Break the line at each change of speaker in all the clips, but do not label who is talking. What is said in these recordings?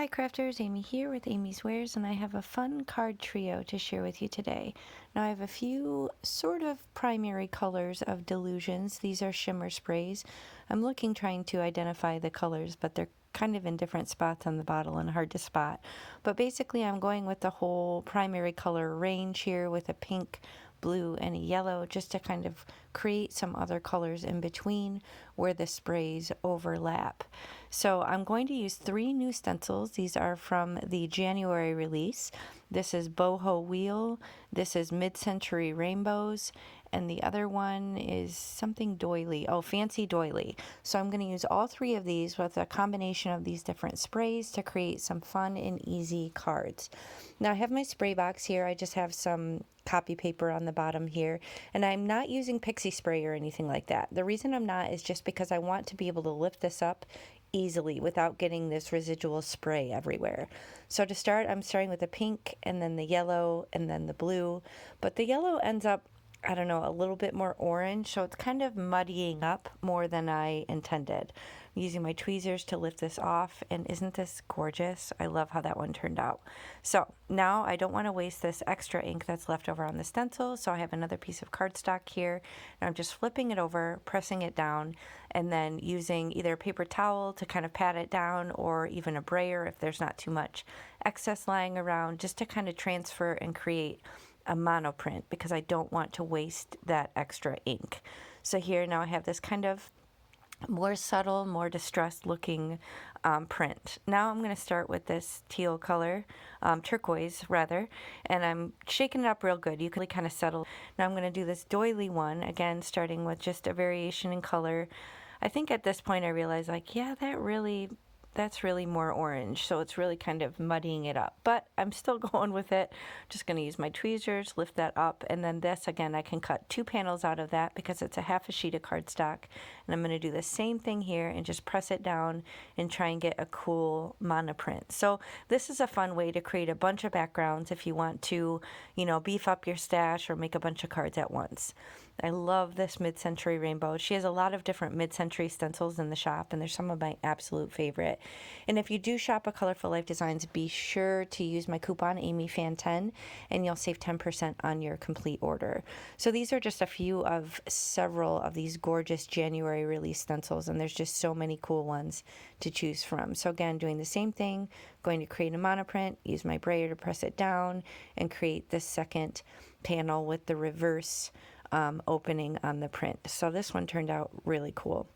Hi crafters, Amy here with Amy's Wares, and I have a fun card trio to share with you today. Now I have a few sort of primary colors of Delusions. These are shimmer sprays. I'm trying to identify the colors, but they're kind of in different spots on the bottle and hard to spot. But basically I'm going with the whole primary color range here with a pink, blue, and a yellow just to kind of create some other colors in between where the sprays overlap. So I'm going to use 3 new stencils. These are from the January release. This is Boho Wheel, this is Mid-Century Rainbows, and the other one is something doily. Oh, Fancy Doily. So I'm going to use all 3 of these with a combination of these different sprays to create some fun and easy cards. Now I have my spray box here. I just have some copy paper on the bottom here, and I'm not using pixie spray or anything like that. The reason I'm not is just because I want to be able to lift this up easily without getting this residual spray everywhere. So to start, I'm starting with the pink and then the yellow and then the blue, but the yellow ends up, I don't know, a little bit more orange, so it's kind of muddying up more than I intended. I'm using my tweezers to lift this off, and isn't this gorgeous? I love how that one turned out. So now I don't want to waste this extra ink that's left over on the stencil, so I have another piece of cardstock here, and I'm just flipping it over, pressing it down, and then using either a paper towel to kind of pat it down, or even a brayer if there's not too much excess lying around, just to kind of transfer and create a monoprint because I don't want to waste that extra ink. So here now I have this kind of more subtle, more distressed looking print. Now I'm going to start with this teal color, turquoise rather, and I'm shaking it up real good. You can really kind of settle. Now I'm going to do this doily one, again starting with just a variation in color. I think at this point I realize, like, yeah, that's really more orange, so it's really kind of muddying it up, but I'm still going with it. Just going to use my tweezers, lift that up, and then this, again, I can cut 2 panels out of that because it's a half a sheet of cardstock, and I'm going to do the same thing here and just press it down and try and get a cool monoprint. So this is a fun way to create a bunch of backgrounds if you want to, you know, beef up your stash or make a bunch of cards at once. I love this Mid-Century Rainbow. She has a lot of different mid-century stencils in the shop, and they're some of my absolute favorite. And if you do shop at Colorful Life Designs, be sure to use my coupon AmyFan10 and you'll save 10% on your complete order. So these are just a few of several of these gorgeous January release stencils, and there's just so many cool ones to choose from. So again, doing the same thing, going to create a monoprint, use my brayer to press it down and create this second panel with the reverse opening on the print. So this one turned out really cool.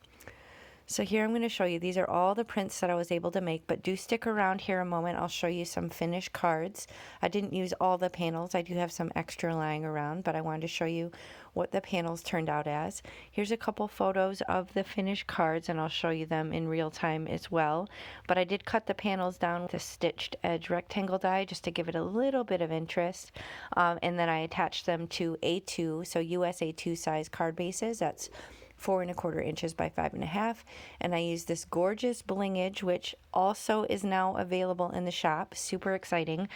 So here I'm going to show you, these are all the prints that I was able to make, but do stick around here a moment. I'll show you some finished cards. I didn't use all the panels. I do have some extra lying around, but I wanted to show you what the panels turned out as. Here's a couple photos of the finished cards, and I'll show you them in real time as well. But I did cut the panels down with a stitched edge rectangle die just to give it a little bit of interest. And then I attached them to A2, so US A2 size card bases. That's 4¼ inches by 5½, and I use this gorgeous blingage, which also is now available in the shop. Super exciting.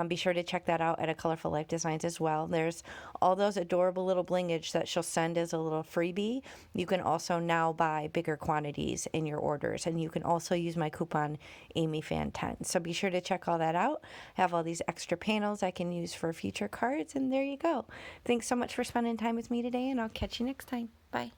Be sure to check that out at a Colorful Life Designs as well. There's all those adorable little blingage that she'll send as a little freebie. You can also now buy bigger quantities in your orders, and you can also use my coupon AmyFan10. So be sure to check all that out. I have all these extra panels I can use for future cards, and there you go. Thanks so much for spending time with me today, and I'll catch you next time. Bye.